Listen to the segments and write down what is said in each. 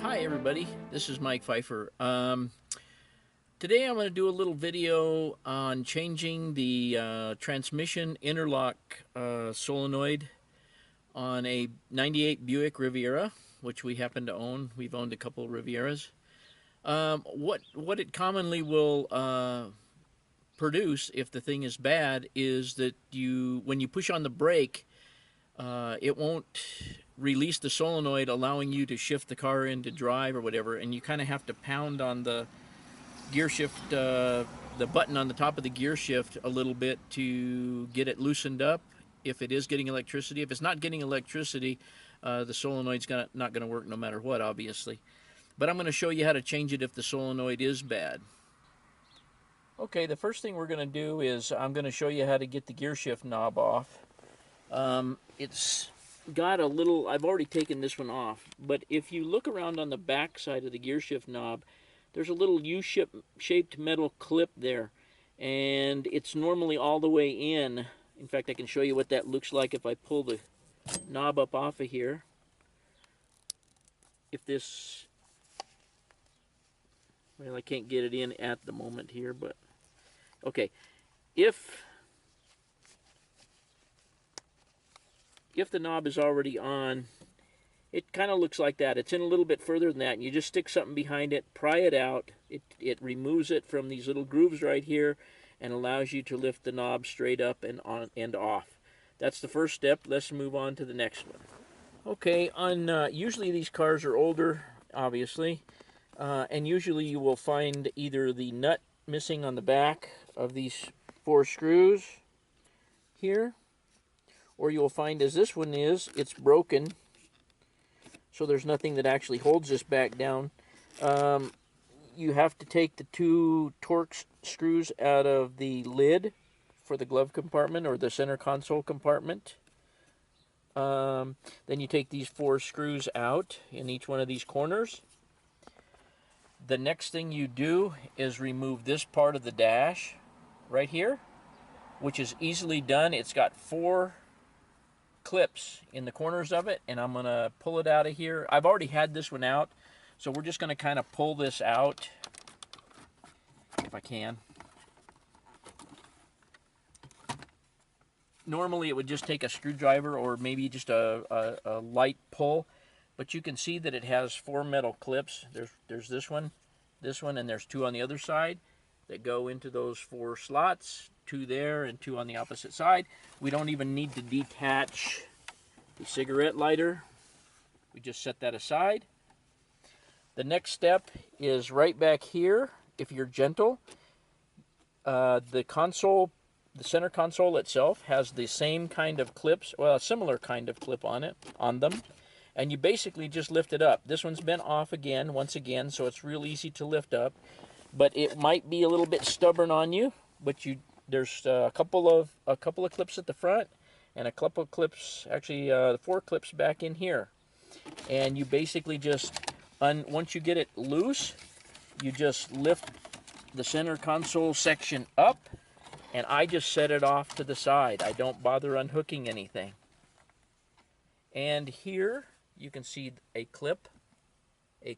Hi everybody, this is Mike Pfeiffer. Today I'm going to do a little video on changing the transmission interlock solenoid on a 98 Buick Riviera, which we happen to own. We've owned a couple of Rivieras. What it commonly will produce if the thing is bad is that when you push on the brake, it won't release the solenoid, allowing you to shift the car into drive or whatever, and you kind of have to pound on the gear shift, the button on the top of the gear shift a little bit to get it loosened up if it is getting electricity. If it's not getting electricity, the solenoid's not going to work no matter what, obviously. But I'm going to show you how to change it if the solenoid is bad. Okay, the first thing we're going to do is I'm going to show you how to get the gear shift knob off. It's got a little, I've already taken this one off, but if you look around on the back side of the gear shift knob, there's a little U-shaped metal clip there, and it's normally all the way in. In fact, I can show you what that looks like if I pull the knob up off of here. If this, well, I can't get it in at the moment here, but okay. If the knob is already on, it kind of looks like that. It's in a little bit further than that, and you just stick something behind it, pry it out. It removes it from these little grooves right here and allows you to lift the knob straight up and on and off. That's the first step. Let's move on to the next one. Okay, usually these cars are older, obviously, and usually you will find either the nut missing on the back of these 4 screws here, or you'll find, as this one is, it's broken, so there's nothing that actually holds this back down. You have to take the 2 Torx screws out of the lid for the glove compartment or the center console compartment. Then you take these 4 screws out in each one of these corners. The next thing you do is remove this part of the dash right here, which is easily done. It's got 4 clips in the corners of it, and I'm going to pull it out of here. I've already had this one out, so we're just going to kind of pull this out if I can. Normally it would just take a screwdriver or maybe just a light pull, but you can see that it has 4 metal clips. There's this one, and there's 2 on the other side that go into those 4 slots. 2 there and 2 on the opposite side. We don't even need to detach the cigarette lighter. We just set that aside. The next step is right back here. If you're gentle, the center console itself has the same kind of clips, well, a similar kind of clip on them, and you basically just lift it up. This one's been off again, once again, so it's real easy to lift up, but it might be a little bit stubborn on you. But there's a couple of clips at the front, and a couple of clips, actually 4 clips back in here, and you basically just once you get it loose, you just lift the center console section up, and I just set it off to the side. I don't bother unhooking anything. And here you can see a clip, and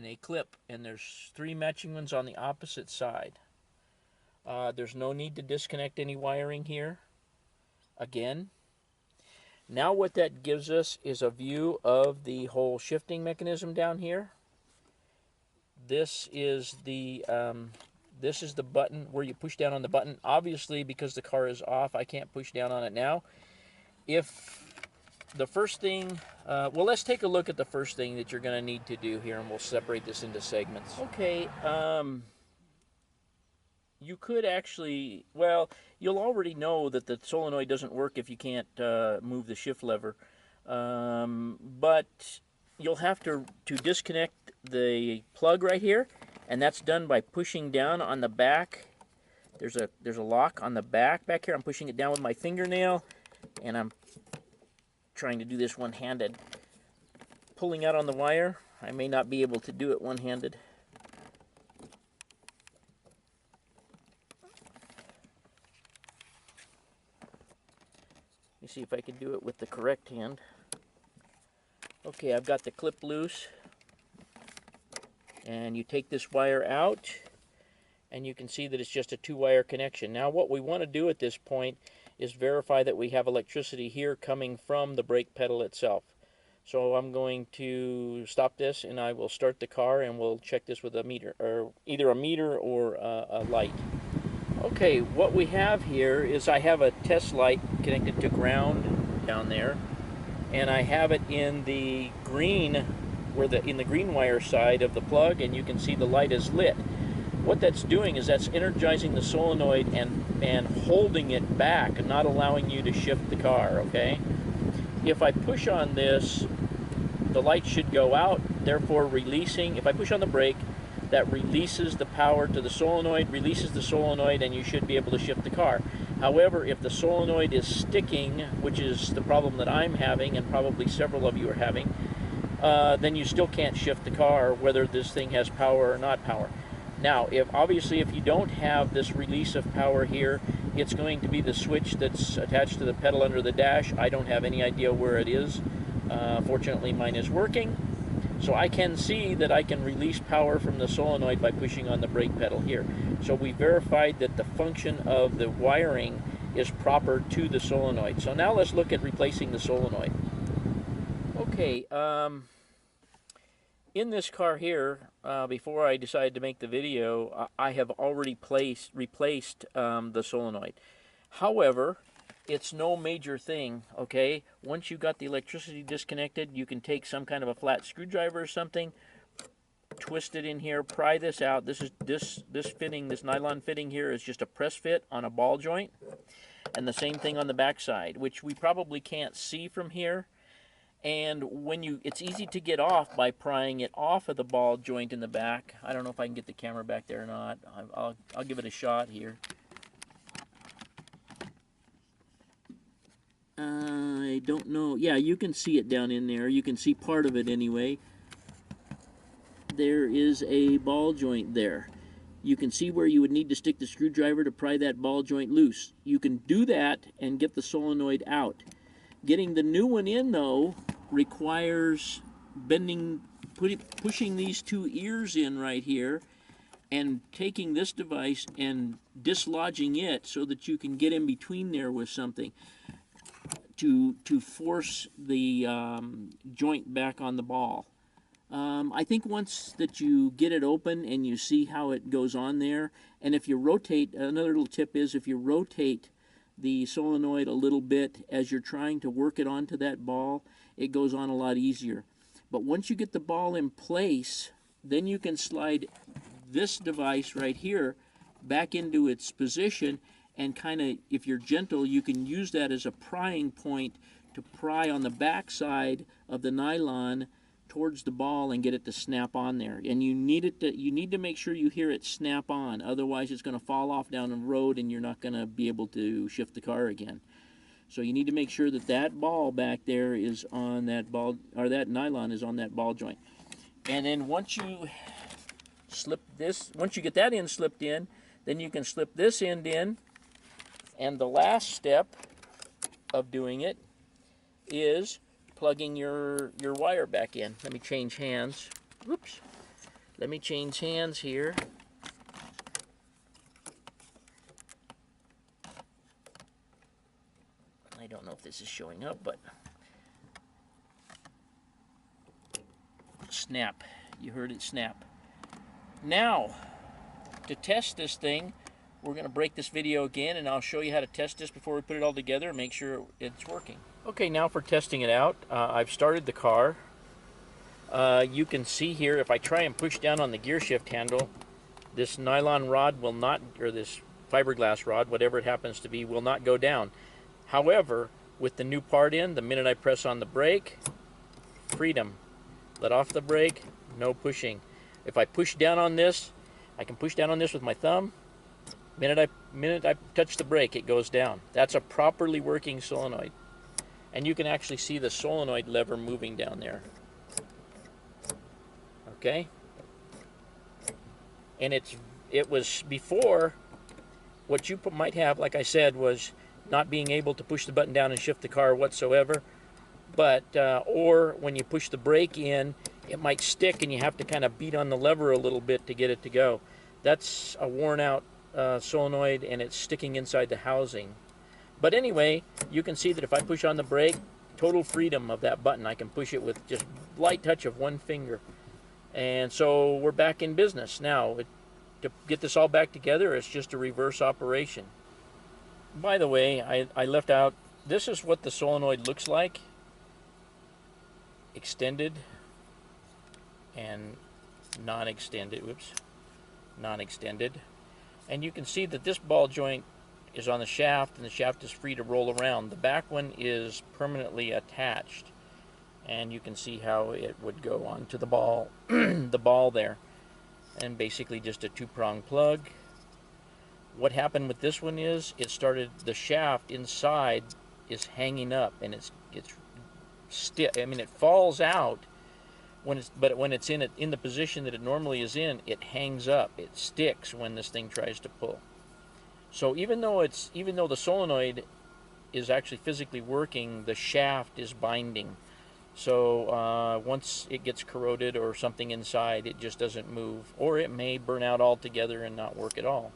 a clip, and there's 3 matching ones on the opposite side. There's no need to disconnect any wiring here. Again, now what that gives us is a view of the whole shifting mechanism down here. This is the button where you push down on the button. Obviously, because the car is off, I can't push down on it now. If the first thing, well, let's take a look at the first thing that you're going to need to do here, and we'll separate this into segments. Okay, you could actually, well, you'll already know that the solenoid doesn't work if you can't move the shift lever. But you'll have to disconnect the plug right here, and that's done by pushing down on the back. There's a lock on the back here. I'm pushing it down with my fingernail, and I'm trying to do this one-handed. Pulling out on the wire. I may not be able to do it one-handed. Let me see if I can do it with the correct hand. Okay, I've got the clip loose, and you take this wire out, and you can see that it's just a 2-wire connection. Now what we want to do at this point is verify that we have electricity here coming from the brake pedal itself. So I'm going to stop this, and I will start the car, and we'll check this with a meter, or either a meter or a light. Okay, what we have here is I have a test light connected to ground down there, and I have it in the green, in the green wire side of the plug, and you can see the light is lit. What that's doing is that's energizing the solenoid and holding it back and not allowing you to shift the car, okay? If I push on this, the light should go out, therefore releasing. If I push on the brake, that releases the power to the solenoid, releases the solenoid, and you should be able to shift the car. However, if the solenoid is sticking, which is the problem that I'm having and probably several of you are having, then you still can't shift the car whether this thing has power or not power. Now, obviously if you don't have this release of power here, it's going to be the switch that's attached to the pedal under the dash. I don't have any idea where it is. Fortunately, mine is working. So I can see that I can release power from the solenoid by pushing on the brake pedal here. So we verified that the function of the wiring is proper to the solenoid. So now let's look at replacing the solenoid. Okay, in this car here, before I decided to make the video, I have already replaced the solenoid. However, it's no major thing, okay? Once you got the electricity disconnected, you can take some kind of a flat screwdriver or something, twist it in here, pry this out. This fitting, this nylon fitting here is just a press fit on a ball joint, and the same thing on the back side, which we probably can't see from here. And it's easy to get off by prying it off of the ball joint in the back. I don't know if I can get the camera back there or not. I'll give it a shot here. I don't know. Yeah, you can see it down in there. You can see part of it anyway. There is a ball joint there. You can see where you would need to stick the screwdriver to pry that ball joint loose. You can do that and get the solenoid out. Getting the new one in, though, requires pushing these two ears in right here and taking this device and dislodging it so that you can get in between there with something to force the joint back on the ball. I think once that you get it open and you see how it goes on there, and if you rotate, another little tip is if you rotate the solenoid a little bit as you're trying to work it onto that ball, it goes on a lot easier. But once you get the ball in place, then you can slide this device right here back into its position, and kind of, if you're gentle, you can use that as a prying point to pry on the back side of the nylon towards the ball and get it to snap on there. And you need to make sure you hear it snap on, otherwise it's going to fall off down the road and you're not going to be able to shift the car again. So you need to make sure that that ball back there is on that ball, or that nylon is on that ball joint. And then once you get that end slipped in, then you can slip this end in. And the last step of doing it is plugging your wire back in. Let me change hands. Whoops. Let me change hands here. I don't know if this is showing up, but snap. You heard it snap. Now, to test this thing, we're going to break this video again, and I'll show you how to test this before we put it all together and make sure it's working. Okay, now for testing it out, I've started the car. You can see here, if I try and push down on the gear shift handle, this nylon rod will not, or this fiberglass rod, whatever it happens to be, will not go down. However, with the new part in, the minute I press on the brake, freedom. Let off the brake, no pushing. If I push down on this, I can push down on this with my thumb. Minute I touch the brake, it goes down. That's a properly working solenoid. And you can actually see the solenoid lever moving down there. Okay? And it was before, what you might have, like I said, was not being able to push the button down and shift the car whatsoever. but or when you push the brake in, it might stick and you have to kind of beat on the lever a little bit to get it to go. That's a worn out solenoid, and it's sticking inside the housing. But anyway, you can see that if I push on the brake, total freedom of that button. I can push it with just light touch of one finger. And so we're back in business. Now, to get this all back together, it's just a reverse operation. By the way, I left out, this is what the solenoid looks like. Extended and non-extended. Whoops. Non-extended. And you can see that this ball joint is on the shaft, and the shaft is free to roll around. The back one is permanently attached, and you can see how it would go onto the ball, the ball there, and basically just a two-prong plug. What happened with this one is it started, the shaft inside is hanging up, and it's stiff. I mean, it falls out when it's, but when it's in the position that it normally is in, it hangs up. It sticks when this thing tries to pull. So even though the solenoid is actually physically working, the shaft is binding. So once it gets corroded or something inside, it just doesn't move, or it may burn out altogether and not work at all.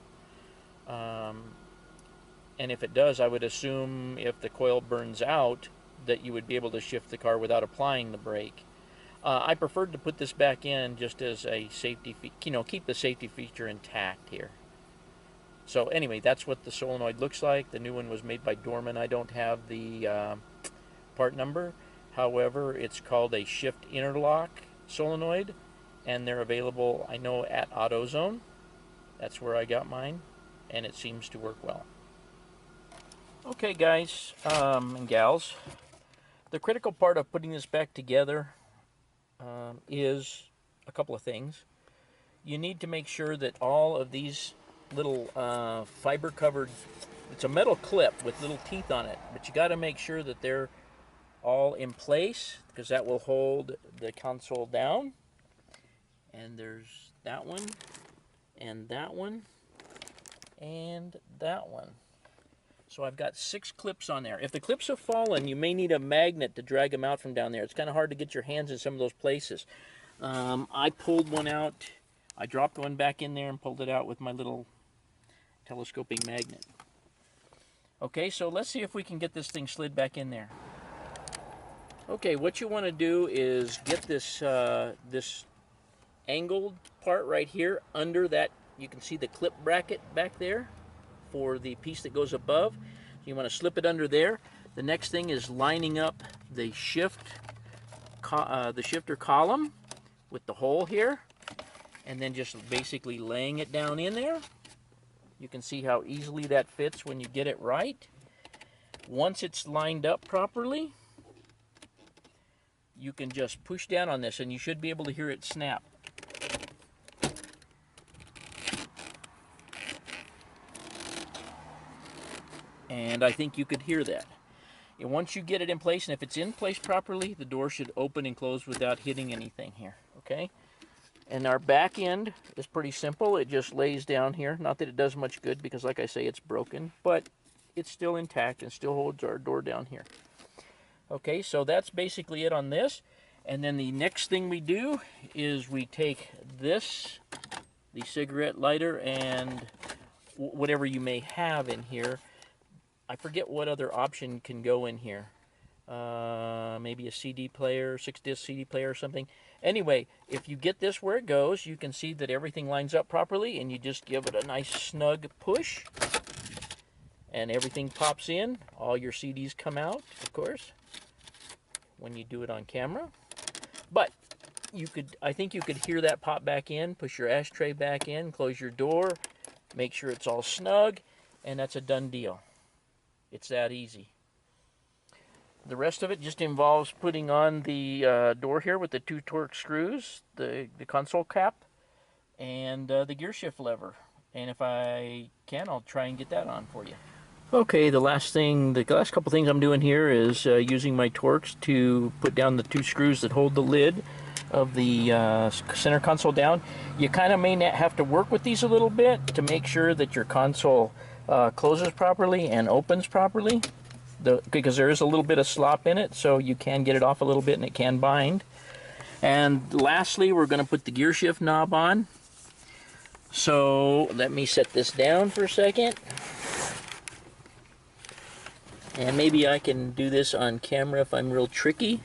And if it does, I would assume if the coil burns out that you would be able to shift the car without applying the brake. I preferred to put this back in just as a safety, keep the safety feature intact here. So anyway, that's what the solenoid looks like. The new one was made by Dorman. I don't have the part number. However, it's called a shift interlock solenoid, and they're available, I know, at AutoZone. That's where I got mine, and it seems to work well. Okay, guys and gals, the critical part of putting this back together is a couple of things. You need to make sure that all of these little fiber covered, it's a metal clip with little teeth on it, but you got to make sure that they're all in place, because that will hold the console down. And there's that one, and that one, and that one. So I've got 6 clips on there. If the clips have fallen, you may need a magnet to drag them out from down there. It's kind of hard to get your hands in some of those places. I pulled one out. I dropped one back in there and pulled it out with my little telescoping magnet. Okay, so let's see if we can get this thing slid back in there. Okay, what you want to do is get this this angled part right here under that. You can see the clip bracket back there for the piece that goes above. So you want to slip it under there. The next thing is lining up the shifter column with the hole here, and then just basically laying it down in there. You can see how easily that fits when you get it right. Once it's lined up properly, you can just push down on this, and you should be able to hear it snap. And I think you could hear that. And once you get it in place, and if it's in place properly, the door should open and close without hitting anything here, okay? And our back end is pretty simple. It just lays down here. Not that it does much good, because like I say, it's broken, but it's still intact and still holds our door down here. Okay, so that's basically it on this. And then the next thing we do is we take this, the cigarette lighter, and whatever you may have in here. I forget what other option can go in here. Maybe a CD player, 6-disc CD player or something. Anyway, if you get this where it goes, you can see that everything lines up properly, and you just give it a nice snug push, and everything pops in. All your CDs come out, of course, when you do it on camera. But I think you could hear that pop back in. Push your ashtray back in, close your door, make sure it's all snug, and that's a done deal. It's that easy. The rest of it just involves putting on the door here with the 2 Torx screws, the console cap, and the gear shift lever. And if I can, I'll try and get that on for you. Okay, the last couple things I'm doing here is using my Torx to put down the 2 screws that hold the lid of the center console down. You kind of may have to work with these a little bit to make sure that your console closes properly and opens properly. because there is a little bit of slop in it, so you can get it off a little bit and it can bind. And lastly, we're going to put the gear shift knob on. So let me set this down for a second. And maybe I can do this on camera if I'm real tricky.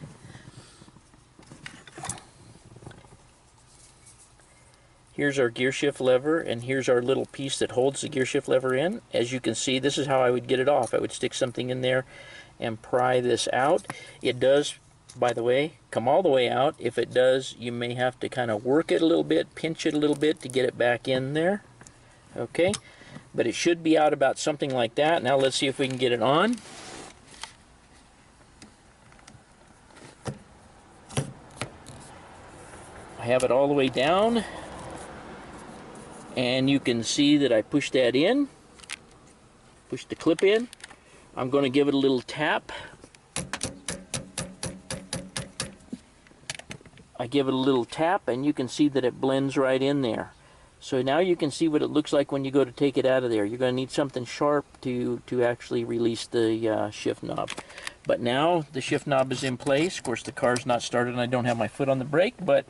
Here's our gear shift lever, and here's our little piece that holds the gear shift lever in. As you can see, this is how I would get it off. I would stick something in there and pry this out. It does, by the way, come all the way out. If it does, you may have to kind of work it a little bit, pinch it a little bit to get it back in there. Okay, but it should be out about something like that. Now let's see if we can get it on. I have it all the way down, and you can see that I push that in, push the clip in. I'm going to give it a little tap. I give it a little tap, and you can see that it blends right in there. So now you can see what it looks like when you go to take it out of there. You're going to need something sharp to actually release the shift knob. But now the shift knob is in place. Of course, the car's not started and I don't have my foot on the brake, but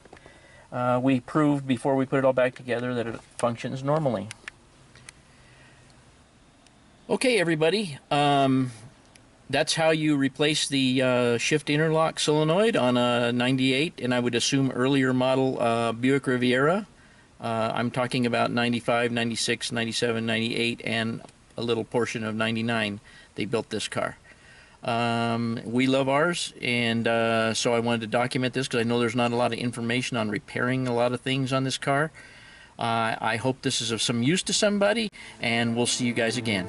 we proved before we put it all back together that it functions normally. Okay, everybody. That's how you replace the shift interlock solenoid on a 98, and I would assume earlier model Buick Riviera. I'm talking about 95, 96, 97, 98, and a little portion of 99. They built this car. We love ours, and so I wanted to document this because I know there's not a lot of information on repairing a lot of things on this car. I hope this is of some use to somebody, and we'll see you guys again.